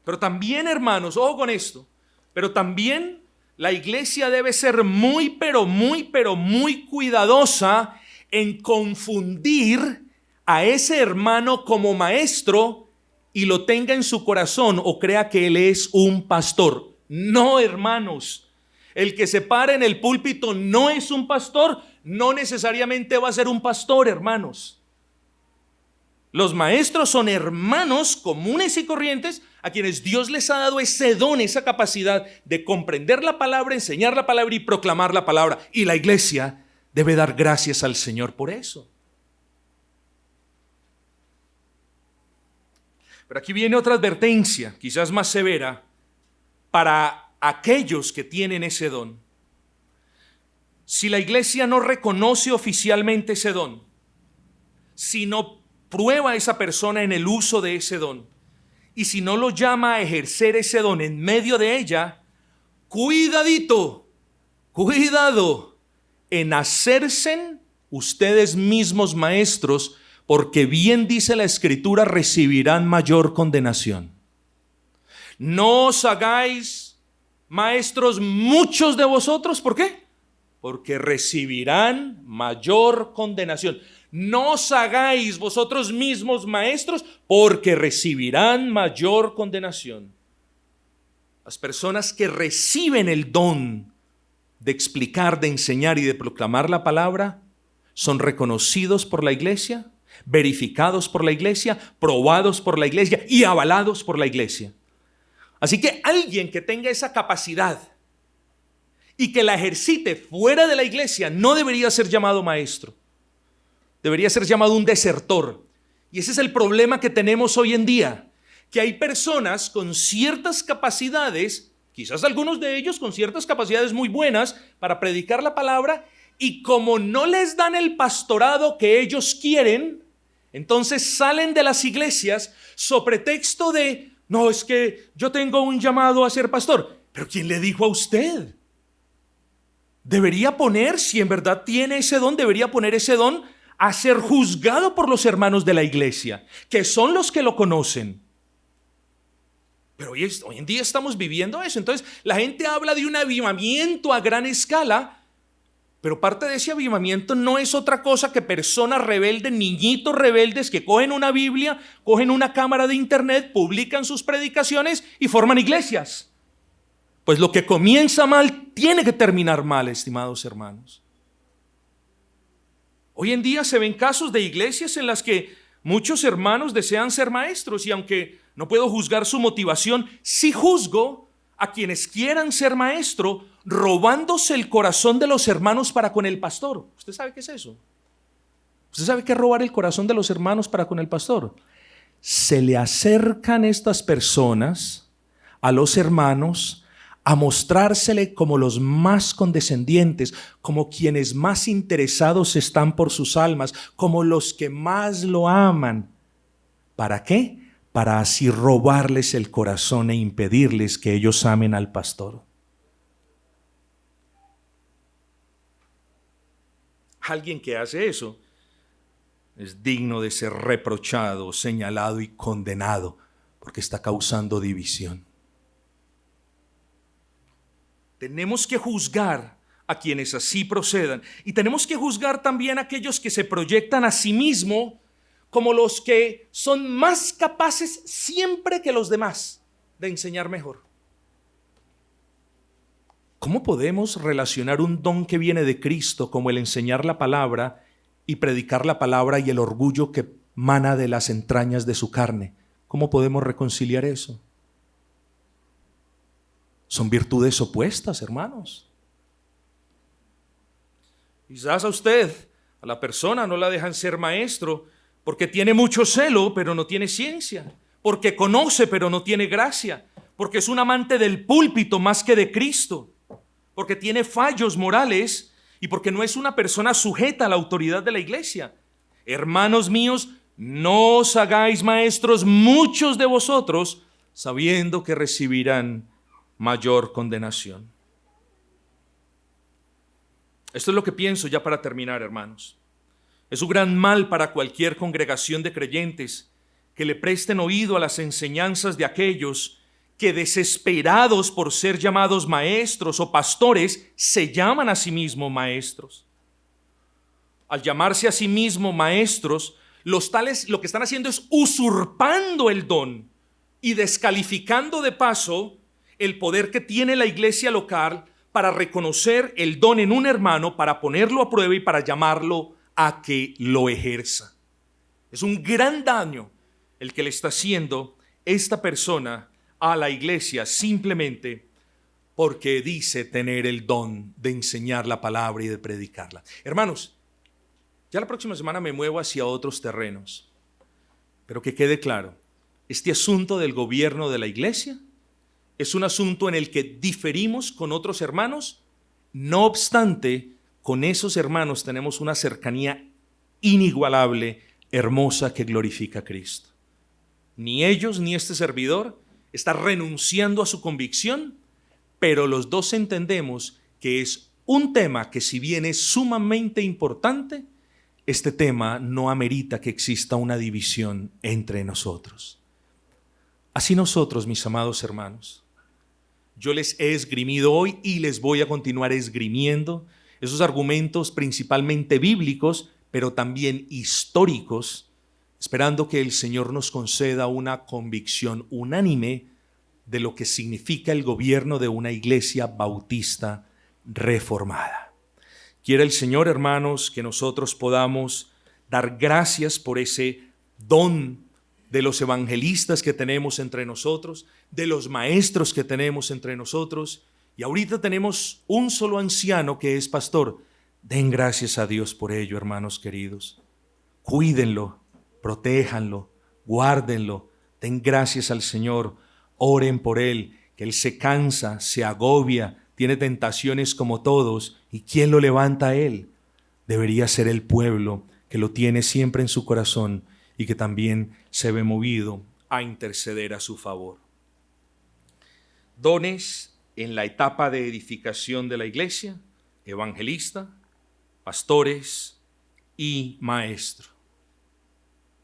Pero también, hermanos, ojo con esto, pero también la iglesia debe ser muy cuidadosa en confundir a ese hermano como maestro y lo tenga en su corazón o crea que él es un pastor. No, hermanos. El que se para en el púlpito no es un pastor, no necesariamente va a ser un pastor, hermanos. Los maestros son hermanos comunes y corrientes a quienes Dios les ha dado ese don, esa capacidad de comprender la palabra, enseñar la palabra y proclamar la palabra. Y la iglesia debe dar gracias al Señor por eso. Pero aquí viene otra advertencia, quizás más severa, para aquellos que tienen ese don. Si la iglesia no reconoce oficialmente ese don, si no prueba a esa persona en el uso de ese don, y si no lo llama a ejercer ese don en medio de ella, cuidado en hacerse ustedes mismos maestros, porque bien dice la Escritura, recibirán mayor condenación. No os hagáis maestros muchos de vosotros, ¿por qué? Porque recibirán mayor condenación. No os hagáis vosotros mismos maestros, porque recibirán mayor condenación. Las personas que reciben el don de explicar, de enseñar y de proclamar la palabra son reconocidos por la iglesia, verificados por la iglesia, probados por la iglesia y avalados por la iglesia. Así que alguien que tenga esa capacidad y que la ejercite fuera de la iglesia no debería ser llamado maestro. Debería ser llamado un desertor. Y ese es el problema que tenemos hoy en día, que hay personas con ciertas capacidades, quizás algunos de ellos con ciertas capacidades muy buenas para predicar la palabra, y como no les dan el pastorado que ellos quieren, entonces salen de las iglesias sobre pretexto de, no, es que yo tengo un llamado a ser pastor. Pero ¿quién le dijo a usted? Debería poner, si en verdad tiene ese don, debería poner ese don a ser juzgado por los hermanos de la iglesia, que son los que lo conocen. Pero hoy en día estamos viviendo eso. Entonces la gente habla de un avivamiento a gran escala, pero parte de ese avivamiento no es otra cosa que personas rebeldes, niñitos rebeldes que cogen una Biblia, cogen una cámara de internet, publican sus predicaciones y forman iglesias. Pues lo que comienza mal tiene que terminar mal, estimados hermanos. Hoy en día se ven casos de iglesias en las que muchos hermanos desean ser maestros, y aunque no puedo juzgar su motivación, sí juzgo a quienes quieran ser maestro robándose el corazón de los hermanos para con el pastor. ¿Usted sabe qué es eso? ¿Usted sabe qué es robar el corazón de los hermanos para con el pastor? Se le acercan estas personas a los hermanos a mostrársele como los más condescendientes, como quienes más interesados están por sus almas, como los que más lo aman. ¿Para qué? Para así robarles el corazón e impedirles que ellos amen al pastor. Alguien que hace eso es digno de ser reprochado, señalado y condenado, porque está causando división. Tenemos que juzgar a quienes así procedan, y tenemos que juzgar también a aquellos que se proyectan a sí mismos como los que son más capaces siempre que los demás de enseñar mejor. ¿Cómo podemos relacionar un don que viene de Cristo, como el enseñar la palabra y predicar la palabra, y el orgullo que mana de las entrañas de su carne? ¿Cómo podemos reconciliar eso? Son virtudes opuestas, hermanos. Quizás a usted, a la persona, no la dejan ser maestro porque tiene mucho celo, pero no tiene ciencia, porque conoce, pero no tiene gracia, porque es un amante del púlpito más que de Cristo, porque tiene fallos morales y porque no es una persona sujeta a la autoridad de la iglesia. Hermanos míos, no os hagáis maestros muchos de vosotros, sabiendo que recibirán mayor condenación. Esto es lo que pienso ya para terminar, hermanos. Es un gran mal para cualquier congregación de creyentes que le presten oído a las enseñanzas de aquellos que, desesperados por ser llamados maestros o pastores, se llaman a sí mismos maestros. Al llamarse a sí mismos maestros, los tales lo que están haciendo es usurpando el don y descalificando de paso el poder que tiene la iglesia local para reconocer el don en un hermano, para ponerlo a prueba y para llamarlo a que lo ejerza. Es un gran daño el que le está haciendo esta persona a la iglesia simplemente porque dice tener el don de enseñar la palabra y de predicarla. Hermanos, ya la próxima semana me muevo hacia otros terrenos, pero que quede claro, este asunto del gobierno de la iglesia es un asunto en el que diferimos con otros hermanos. No obstante, con esos hermanos tenemos una cercanía inigualable, hermosa, que glorifica a Cristo. Ni ellos ni este servidor está renunciando a su convicción, pero los dos entendemos que es un tema que, si bien es sumamente importante, este tema no amerita que exista una división entre nosotros. Así nosotros, mis amados hermanos, yo les he esgrimido hoy y les voy a continuar esgrimiendo esos argumentos principalmente bíblicos, pero también históricos, esperando que el Señor nos conceda una convicción unánime de lo que significa el gobierno de una iglesia bautista reformada. Quiera el Señor, hermanos, que nosotros podamos dar gracias por ese don de los evangelistas que tenemos entre nosotros, de los maestros que tenemos entre nosotros, y ahorita tenemos un solo anciano que es pastor. Den gracias a Dios por ello, hermanos queridos. Cuídenlo, protéjanlo, guárdenlo, den gracias al Señor, oren por él, que él se cansa, se agobia, tiene tentaciones como todos, ¿y quién lo levanta a él? Debería ser el pueblo que lo tiene siempre en su corazón y que también se ve movido a interceder a su favor. Dones en la etapa de edificación de la iglesia: evangelista, pastores y maestro.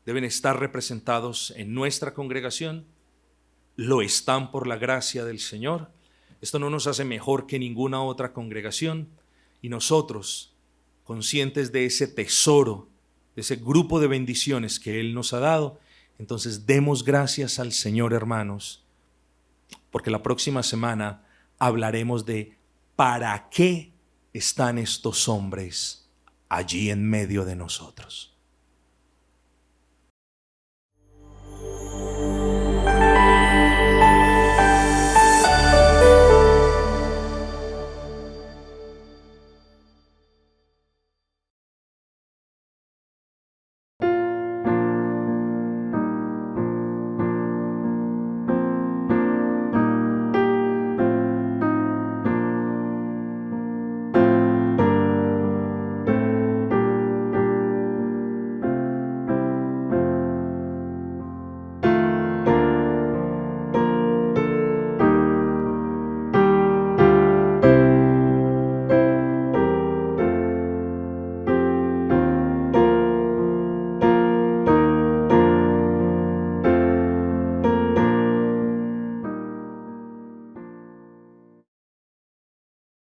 Deben estar representados en nuestra congregación, lo están por la gracia del Señor. Esto no nos hace mejor que ninguna otra congregación, y nosotros, conscientes de ese tesoro, de ese grupo de bendiciones que Él nos ha dado, entonces demos gracias al Señor, hermanos, porque la próxima semana hablaremos de para qué están estos hombres allí en medio de nosotros.